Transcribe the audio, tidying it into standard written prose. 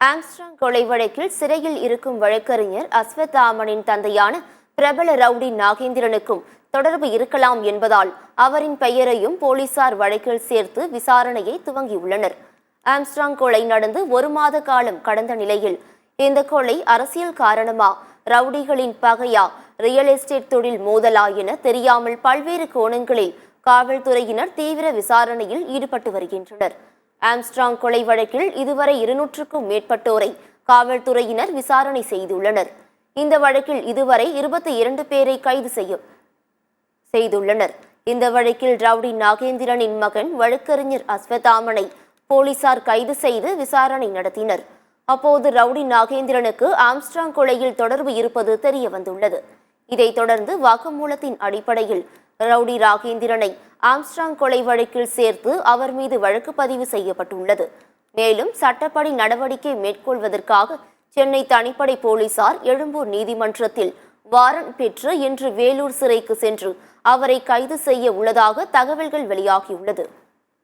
Armstrong கொலை வழக்கில் சிறையில் இருக்கும் வழக்கறிஞர் அஸ்வத்தாமனின் தந்தையான பிரபல ரவுடி நாகேந்திரனுக்கும் தொடர்பு இருக்கலாம் என்பதால் அவரின் பெயரையும் போலீசார் வழக்கில் சேர்த்து விசாரணையை துவங்கியுள்ளனர். ஆம்ஸ்ட்ராங் கொலை நடந்து 1 மாத காலம் கடந்த நிலையில் இந்த கொலை அரசியல் காரணமா, ரவுடிகளின் பகையா, ரியல் எஸ்டேட் தொழில் மோதலா என தெரியாமல் பல்வேறு கோணங்களில் காவல்துறையினர் தீவிர விசாரணையில் ஈடுபட்டு வருகின்றனர். ஆம்ஸ்ட்ராங் கொலை வழக்கில் இதுவரை 200க்கும் மேற்பட்டோரை காவல்துறையினர் விசாரணை செய்துள்ளனர். இந்த வழக்கில் இதுவரை 22 பேரை கைது செய்துள்ளனர். இந்த வழக்கில் ரவுடி நாகேந்திரனின் மகன் வழக்கறிஞர் அஸ்வத்தாமனை போலீசார் கைது செய்து விசாரணை நடத்தினர். அப்போது ரவுடி நாகேந்திரனுக்கு ஆம்ஸ்ட்ராங் கொலையில் தொடர்பு இருப்பது தெரிய வந்துள்ளது. இதைத் தொடர்ந்து வாக்குமூலத்தின் அடிப்படையில் ரவுடி நாகேந்திரனை ஆம்ஸ்ட்ராங் கொலை வழக்கில் சேர்த்து அவர் மீது வழக்கு பதிவு செய்யப்பட்டுள்ளது. மேலும் சட்டப்படி நடவடிக்கை மேற்கொள்வதற்காக சென்னை தனிப்படை போலீசார் எழும்பூர் நீதிமன்றத்தில் வாரண்ட் பெற்று இன்று வேலூர் சிறைக்கு சென்று அவரை கைது செய்ய உள்ளதாக தகவல்கள் வெளியாகியுள்ளது.